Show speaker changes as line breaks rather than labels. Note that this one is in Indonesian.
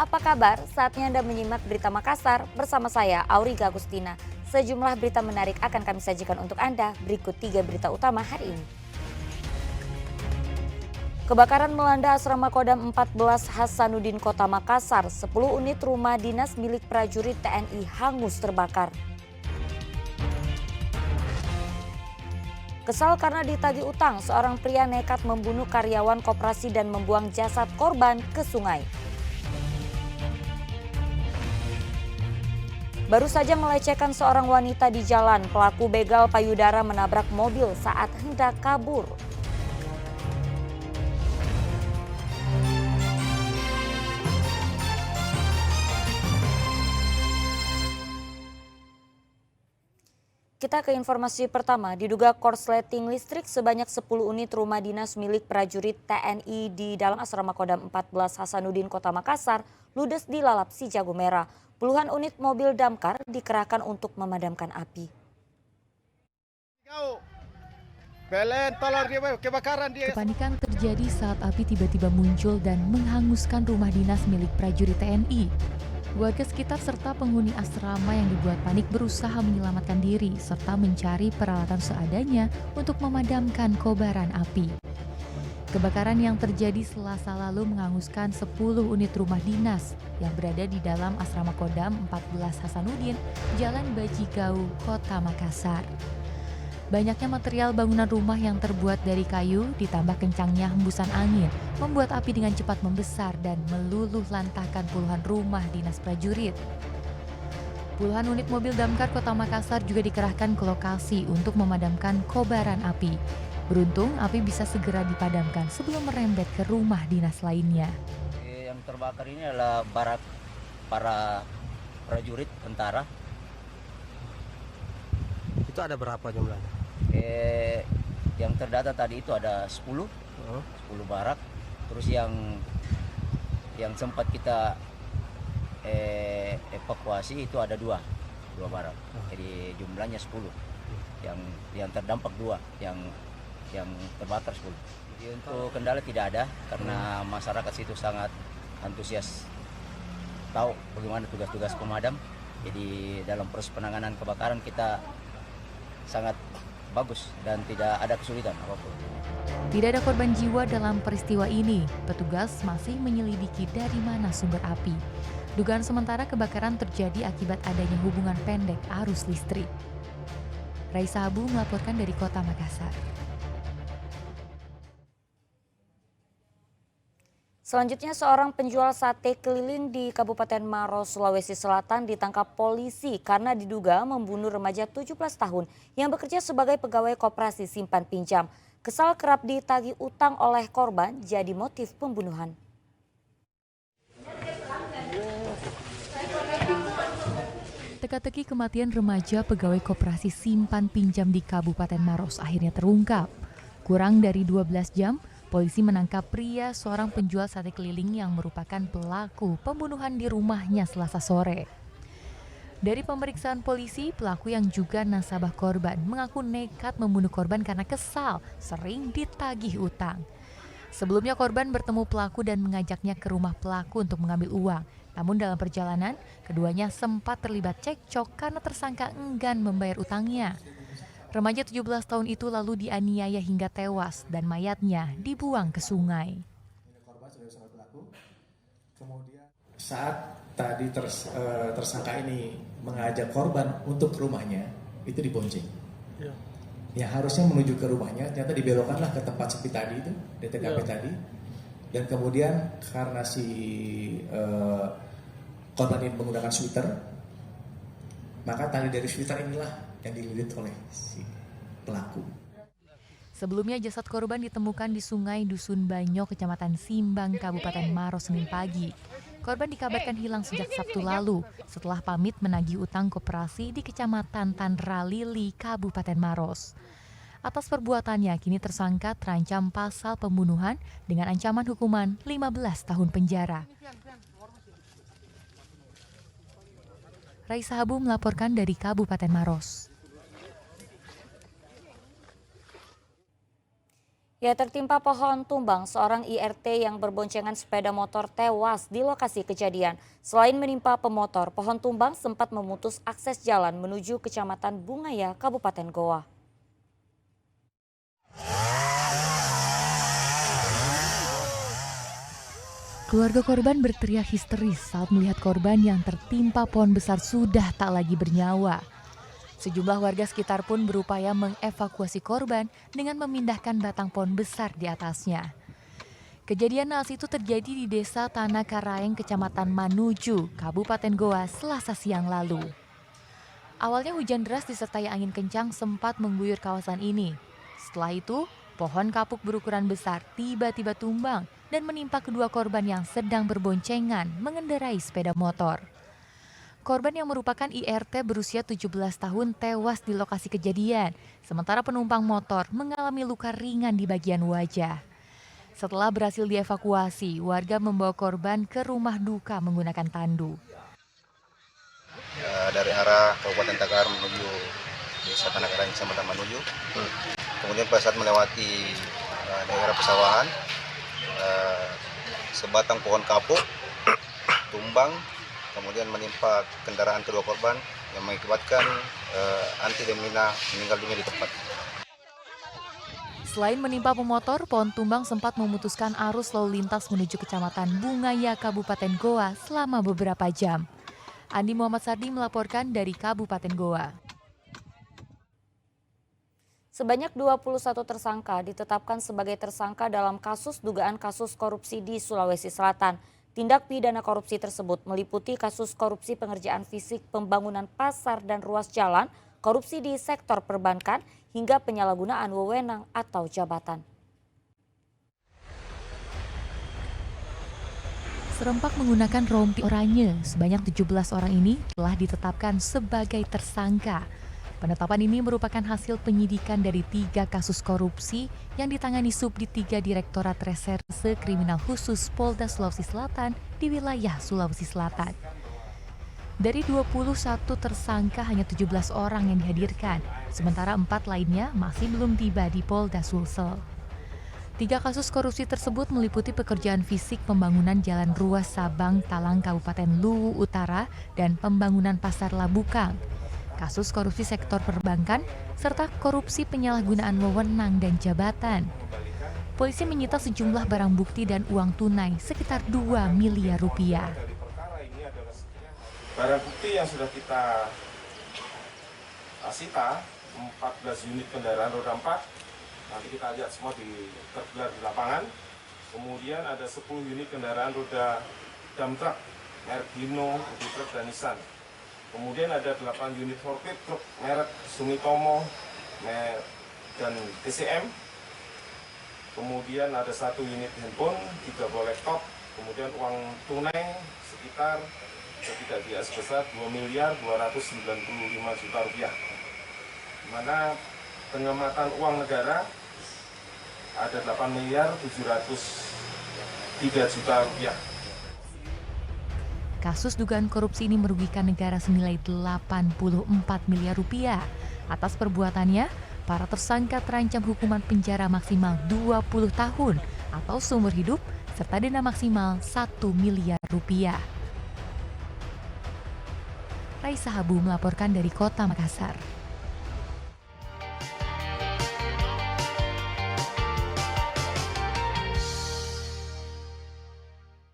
apa kabar? Saatnya Anda menyimak Berita Makassar bersama saya, Auriga Agustina. Sejumlah berita menarik akan kami sajikan untuk Anda. Berikut 3 berita utama hari ini. Kebakaran melanda asrama Kodam 14 Hasanuddin Kota Makassar. 10 unit rumah dinas milik prajurit TNI hangus terbakar. Kesal karena ditagih utang, seorang pria nekat membunuh karyawan koperasi dan membuang jasad korban ke sungai. Baru saja melecehkan seorang wanita di jalan, pelaku begal payudara menabrak mobil saat hendak kabur. Kita ke informasi pertama, diduga korsleting listrik sebanyak 10 unit rumah dinas milik prajurit TNI di dalam asrama Kodam 14 Hasanuddin Kota Makassar ludes dilalap si jago merah. Puluhan unit mobil damkar dikerahkan untuk memadamkan api.
Kepanikan terjadi saat api tiba-tiba muncul dan menghanguskan rumah dinas milik prajurit TNI. Warga sekitar serta penghuni asrama yang dibuat panik berusaha menyelamatkan diri serta mencari peralatan seadanya untuk memadamkan kobaran api. Kebakaran yang terjadi Selasa lalu menghanguskan 10 unit rumah dinas yang berada di dalam asrama Kodam 14 Hasanuddin, Jalan Bajigau, Kota Makassar. Banyaknya material bangunan rumah yang terbuat dari kayu ditambah kencangnya hembusan angin membuat api dengan cepat membesar dan meluluh lantahkan puluhan rumah dinas prajurit. Puluhan unit mobil damkar Kota Makassar juga dikerahkan ke lokasi untuk memadamkan kobaran api. Beruntung api bisa segera dipadamkan sebelum merembet ke rumah dinas lainnya.
Yang terbakar ini adalah barak para prajurit tentara.
Itu ada berapa jumlahnya?
Yang terdata tadi itu ada 10 barak. Terus yang sempat kita evakuasi itu ada dua barak. Jadi jumlahnya 10. Yang terdampak 2, yang terbakar 10. Jadi untuk kendala tidak ada karena masyarakat situ sangat antusias tahu bagaimana tugas-tugas pemadam. Jadi dalam proses penanganan kebakaran kita sangat bagus dan tidak ada kesulitan apapun.
Tidak ada korban jiwa dalam peristiwa ini. Petugas masih menyelidiki dari mana sumber api. Dugaan sementara kebakaran terjadi akibat adanya hubungan pendek arus listrik. Raisa Habu melaporkan dari Kota Makassar.
Selanjutnya, seorang penjual sate keliling di Kabupaten Maros, Sulawesi Selatan ditangkap polisi karena diduga membunuh remaja 17 tahun yang bekerja sebagai pegawai koperasi simpan pinjam. Kesal kerap ditagih utang oleh korban jadi motif pembunuhan.
Teka-teki kematian remaja pegawai koperasi simpan pinjam di Kabupaten Maros akhirnya terungkap. Kurang dari 12 jam, polisi menangkap pria seorang penjual sate keliling yang merupakan pelaku pembunuhan di rumahnya Selasa sore. Dari pemeriksaan polisi, pelaku yang juga nasabah korban mengaku nekat membunuh korban karena kesal sering ditagih utang. Sebelumnya korban bertemu pelaku dan mengajaknya ke rumah pelaku untuk mengambil uang. Namun dalam perjalanan, keduanya sempat terlibat cekcok karena tersangka enggan membayar utangnya. Remaja 17 tahun itu lalu dianiaya hingga tewas dan mayatnya dibuang ke sungai.
Saat tadi tersangka ini mengajak korban untuk ke rumahnya, itu dibonceng. Ya harusnya menuju ke rumahnya, ternyata dibelokkanlah ke tempat sepi tadi itu, di TKP tadi. Dan kemudian karena si korban ini menggunakan sweater, maka tali dari sweater inilah yang dililit oleh si pelaku.
Sebelumnya jasad korban ditemukan di sungai Dusun Banyo, Kecamatan Simbang, Kabupaten Maros, Senin pagi. Korban dikabarkan hilang sejak Sabtu lalu setelah pamit menagih utang koperasi di Kecamatan Tandralili, Kabupaten Maros. Atas perbuatannya, kini tersangka terancam pasal pembunuhan dengan ancaman hukuman 15 tahun penjara. Raisa Habu melaporkan dari Kabupaten Maros.
Ya, tertimpa pohon tumbang, seorang IRT yang berboncengan sepeda motor tewas di lokasi kejadian. Selain menimpa pemotor, pohon tumbang sempat memutus akses jalan menuju Kecamatan Bungaya, Kabupaten Goa.
Keluarga korban berteriak histeris saat melihat korban yang tertimpa pohon besar sudah tak lagi bernyawa. Sejumlah warga sekitar pun berupaya mengevakuasi korban dengan memindahkan batang pohon besar di atasnya. Kejadian naas itu terjadi di Desa Tanah Karaeng, Kecamatan Manuju, Kabupaten Goa, Selasa siang lalu. Awalnya hujan deras disertai angin kencang sempat mengguyur kawasan ini. Setelah itu, pohon kapuk berukuran besar tiba-tiba tumbang dan menimpa kedua korban yang sedang berboncengan mengendarai sepeda motor. Korban yang merupakan IRT berusia 17 tahun tewas di lokasi kejadian, sementara penumpang motor mengalami luka ringan di bagian wajah. Setelah berhasil dievakuasi, warga membawa korban ke rumah duka menggunakan tandu.
Ya, dari arah Kabupaten Takar menuju Desa Tanah Karaeng, Kecamatan Manuju. Kemudian pada saat melewati daerah pesawahan, sebatang pohon kapuk tumbang, kemudian menimpa kendaraan kedua korban yang mengakibatkan Anti dan Mina meninggal dunia di tempat.
Selain menimpa pemotor, pohon tumbang sempat memutuskan arus lalu lintas menuju Kecamatan Bungaya, Kabupaten Goa selama beberapa jam. Andi Muhammad Sardi melaporkan dari Kabupaten Goa.
Sebanyak 21 tersangka ditetapkan sebagai tersangka dalam kasus dugaan kasus korupsi di Sulawesi Selatan. Tindak pidana korupsi tersebut meliputi kasus korupsi pengerjaan fisik pembangunan pasar dan ruas jalan, korupsi di sektor perbankan, hingga penyalahgunaan wewenang atau jabatan.
Serempak menggunakan rompi oranye, sebanyak 17 orang ini telah ditetapkan sebagai tersangka. Penetapan ini merupakan hasil penyidikan dari 3 kasus korupsi yang ditangani Subdit 3 Direktorat Reserse Kriminal Khusus Polda Sulawesi Selatan di wilayah Sulawesi Selatan. Dari 21 tersangka hanya 17 orang yang dihadirkan, sementara 4 lainnya masih belum tiba di Polda Sulsel. 3 kasus korupsi tersebut meliputi pekerjaan fisik pembangunan jalan ruas Sabang Talang Kabupaten Luwu Utara dan pembangunan pasar Labukang, kasus korupsi sektor perbankan, serta korupsi penyalahgunaan wewenang dan jabatan. Polisi menyita sejumlah barang bukti dan uang tunai sekitar 2 miliar rupiah.
Barang bukti yang sudah kita sita, 14 unit kendaraan roda 4, nanti kita lihat semua tergelar di lapangan. Kemudian ada 10 unit kendaraan roda dump truck, merek Hino, Truk dan Nissan. Kemudian ada 8 unit forklift truk merek Sumitomo dan TCM. Kemudian ada 1 unit handphone, 3 buah laptop, kemudian uang tunai sekitar sebesar 2.295 juta rupiah. Di mana pengamatan uang negara ada 8.703 juta rupiah.
Kasus dugaan korupsi ini merugikan negara senilai 84 miliar rupiah. Atas perbuatannya, para tersangka terancam hukuman penjara maksimal 20 tahun atau seumur hidup serta denda maksimal 1 miliar rupiah. Raisa Habu melaporkan dari Kota Makassar.